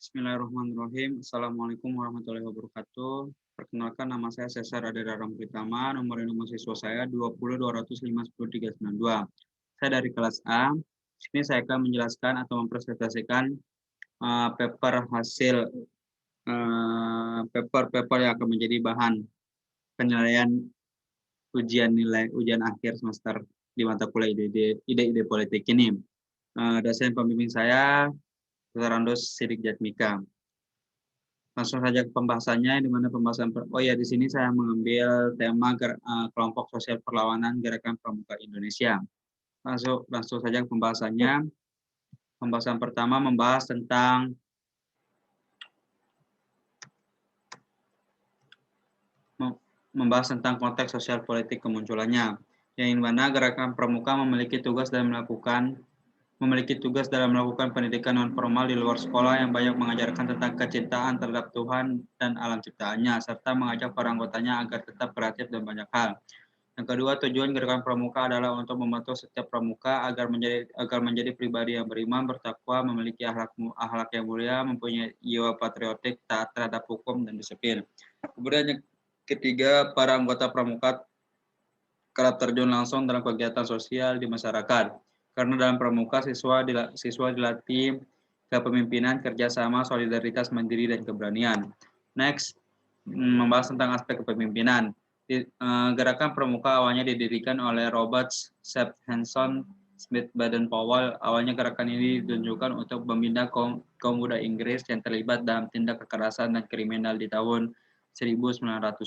Bismillahirrahmanirrahim. Assalamualaikum warahmatullahi wabarakatuh. Perkenalkan, nama saya Cesar Adera Ramritama, nomor induk mahasiswa saya 20.205.10.392. Saya dari kelas A. Sini saya akan menjelaskan atau mempresentasikan paper hasil paper yang akan menjadi bahan penilaian ujian akhir semester di mata kuliah ide-ide politik ini. Dosen pembimbing saya Dr. Randos Sidik Jatmika. Langsung saja ke pembahasannya, di mana pembahasan di sini saya mengambil tema kelompok sosial perlawanan Gerakan Pramuka Indonesia. Langsung saja ke pembahasannya. Pembahasan pertama membahas tentang konteks sosial politik kemunculannya, yang mana Gerakan Pramuka memiliki tugas dalam melakukan pendidikan non formal di luar sekolah yang banyak mengajarkan tentang kecintaan terhadap Tuhan dan alam ciptaannya, serta mengajak para anggotanya agar tetap kreatif dan banyak hal. Yang kedua, tujuan Gerakan Pramuka adalah untuk membantu setiap pramuka agar menjadi pribadi yang beriman, bertakwa, memiliki akhlak yang mulia, mempunyai jiwa patriotik, taat terhadap hukum dan disiplin. Kemudian yang ketiga, para anggota pramuka kerap terjun langsung dalam kegiatan sosial di masyarakat. Karena dalam pramuka siswa dilatih kepemimpinan, kerjasama, solidaritas, mandiri, dan keberanian. Next, membahas tentang aspek kepemimpinan. Gerakan pramuka awalnya didirikan oleh Robert Sepp Hanson Smith Baden-Powell. Awalnya gerakan ini ditunjukkan untuk membina kaum muda Inggris yang terlibat dalam tindak kekerasan dan kriminal di tahun 1907.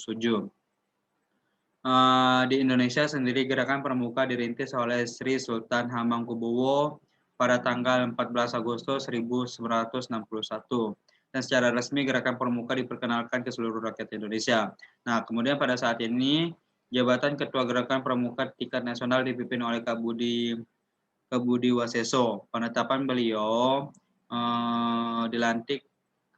Di Indonesia sendiri Gerakan Pramuka dirintis oleh Sri Sultan Hamengkubuwono pada tanggal 14 Agustus 1961. Dan secara resmi Gerakan Pramuka diperkenalkan ke seluruh rakyat Indonesia. Nah, kemudian pada saat ini jabatan Ketua Gerakan Pramuka tingkat nasional dipimpin oleh Kak Budi Waseso. Penetapan beliau dilantik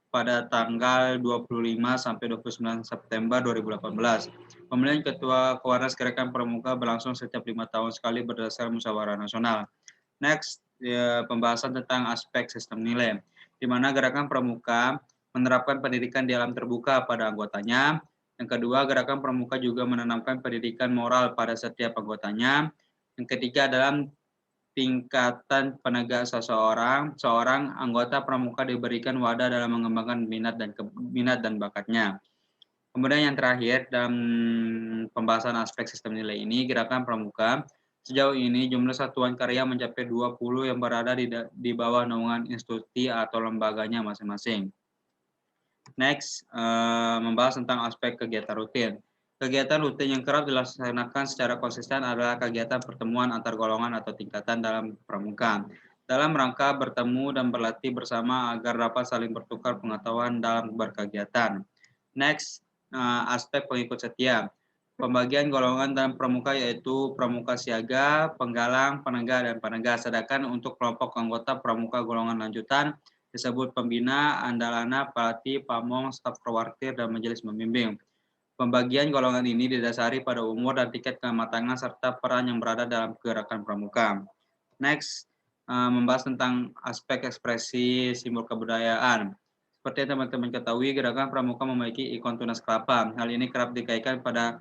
pada tanggal 25 sampai 29 September 2018. Pemilihan Ketua Kewarnas Gerakan Pramuka berlangsung setiap 5 tahun sekali berdasarkan musyawarah nasional. Next, pembahasan tentang aspek sistem nilai, di mana Gerakan Pramuka menerapkan pendidikan di alam terbuka pada anggotanya. Yang kedua, Gerakan Pramuka juga menanamkan pendidikan moral pada setiap anggotanya. Yang ketiga, dalam tingkatan penegak seorang anggota pramuka diberikan wadah dalam mengembangkan minat dan bakatnya. Kemudian yang terakhir dalam pembahasan aspek sistem nilai ini, Gerakan Pramuka sejauh ini jumlah satuan karya mencapai 20 yang berada di bawah naungan institusi atau lembaganya masing-masing. Next, membahas tentang aspek kegiatan rutin. Kegiatan rutin yang kerap dilaksanakan secara konsisten adalah kegiatan pertemuan antar golongan atau tingkatan dalam pramuka, dalam rangka bertemu dan berlatih bersama agar dapat saling bertukar pengetahuan dalam berkegiatan. Next, aspek pengikut setia. Pembagian golongan dalam pramuka yaitu pramuka siaga, penggalang, penegak, dan penegak. Sedangkan untuk kelompok anggota pramuka golongan lanjutan disebut pembina, andalana, pelatih, pamong, staf perwartir, dan majelis membimbing. Pembagian golongan ini didasari pada umur dan tingkat kematangan serta peran yang berada dalam gerakan pramuka. Next, membahas tentang aspek ekspresi simbol kebudayaan. Seperti yang teman-teman ketahui, Gerakan Pramuka memiliki ikon tunas kelapa. Hal ini kerap dikaitkan pada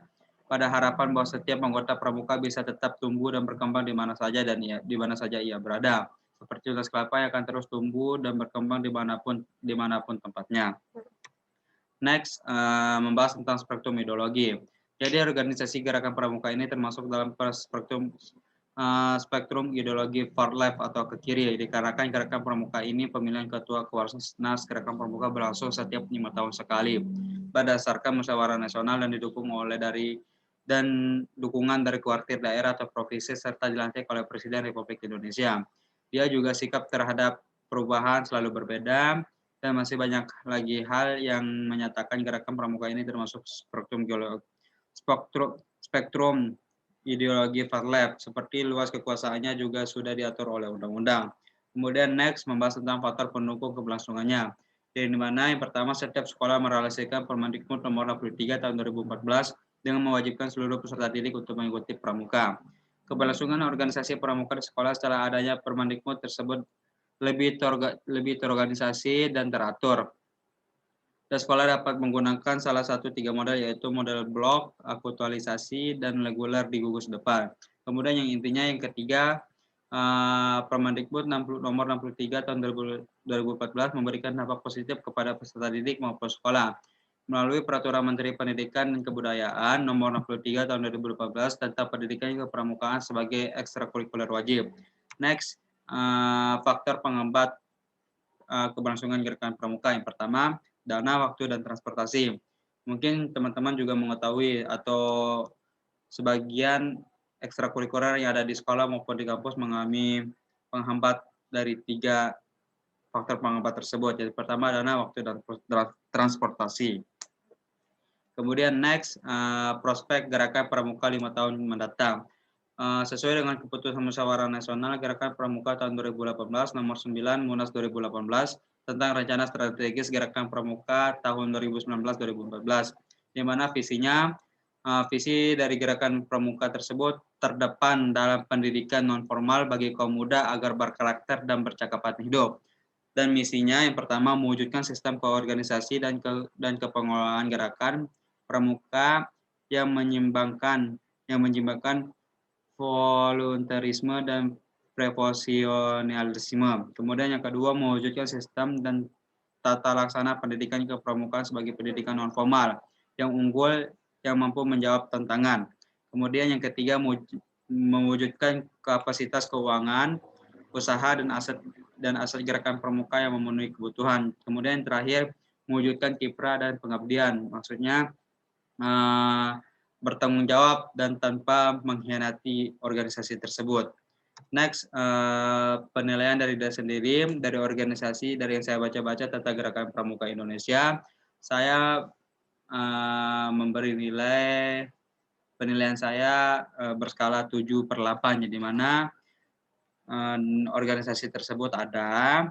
harapan bahwa setiap anggota pramuka bisa tetap tumbuh dan berkembang di mana saja ia berada. Seperti tunas kelapa yang akan terus tumbuh dan berkembang dimanapun tempatnya. Next, membahas tentang spektrum ideologi. Jadi organisasi Gerakan Pramuka ini termasuk dalam spektrum ideologi far left atau ke kiri, dikarenakan Gerakan Pramuka ini pemilihan ketua Kewarnas Gerakan Pramuka berlangsung setiap 5 tahun sekali berdasarkan musyawarah nasional dan dukungan dari kuartir daerah atau provinsi serta dilantik oleh Presiden Republik Indonesia. Dia juga sikap terhadap perubahan selalu berbeda dan masih banyak lagi hal yang menyatakan Gerakan Pramuka ini termasuk spektrum ideologi far left, seperti luas kekuasaannya juga sudah diatur oleh undang-undang. Kemudian next, membahas tentang faktor pendukung keberlangsungannya, di mana yang pertama setiap sekolah merealisasikan Permendikbud nomor 63 tahun 2014 dengan mewajibkan seluruh peserta didik untuk mengikuti pramuka. Keberlangsungan organisasi pramuka di sekolah setelah adanya Permendikbud tersebut lebih terorganisasi dan teratur. Dan sekolah dapat menggunakan salah satu 3 model, yaitu model blok, aktualisasi, dan reguler di gugus depan. Kemudian yang intinya yang ketiga, Permendikbud nomor 63 tahun 2014 memberikan dampak positif kepada peserta didik maupun sekolah. Melalui Peraturan Menteri Pendidikan dan Kebudayaan nomor 63 tahun 2014 tentang pendidikan kepramukaan sebagai ekstrakurikuler wajib. Next, faktor penghambat keberlangsungan gerakan pramuka. Yang pertama, dana, waktu, dan transportasi. Mungkin teman-teman juga mengetahui atau sebagian ekstrakurikuler yang ada di sekolah maupun di kampus mengalami penghambat dari 3 faktor penghambat tersebut. Jadi pertama, dana, waktu, dan transportasi. Kemudian next, prospek gerakan pramuka 5 tahun mendatang. Sesuai dengan keputusan musyawarah nasional gerakan pramuka tahun 2018 nomor 9 Munas 2018 tentang rencana strategis gerakan pramuka tahun 2019-2024, di mana visinya visi dari gerakan pramuka tersebut terdepan dalam pendidikan non formal bagi kaum muda agar berkarakter dan bercakapan hidup. Dan misinya yang pertama mewujudkan sistem koorganisasi dan kepengelolaan gerakan pramuka yang menyimbangkan volunteerisme dan profesionalisme. Kemudian yang kedua, mewujudkan sistem dan tata laksana pendidikan kepramukaan sebagai pendidikan non formal yang unggul yang mampu menjawab tantangan. Kemudian yang ketiga, mewujudkan kapasitas keuangan, usaha dan aset gerakan pramuka yang memenuhi kebutuhan. Kemudian yang terakhir, mewujudkan kiprah dan pengabdian. Maksudnya bertanggung jawab dan tanpa mengkhianati organisasi tersebut. Next, penilaian dari diri sendiri, dari organisasi, dari yang saya baca-baca tentang gerakan pramuka Indonesia, saya memberi penilaian saya berskala 7/8, di mana organisasi tersebut ada,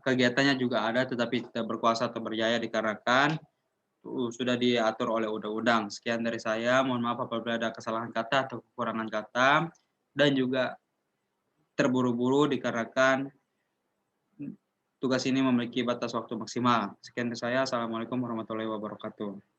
kegiatannya juga ada, tetapi tidak berkuasa atau berjaya dikarenakan sudah diatur oleh undang-undang. Sekian dari saya, mohon maaf apabila ada kesalahan kata atau kekurangan kata, dan juga terburu-buru dikarenakan tugas ini memiliki batas waktu maksimal. Sekian dari saya, Assalamualaikum warahmatullahi wabarakatuh.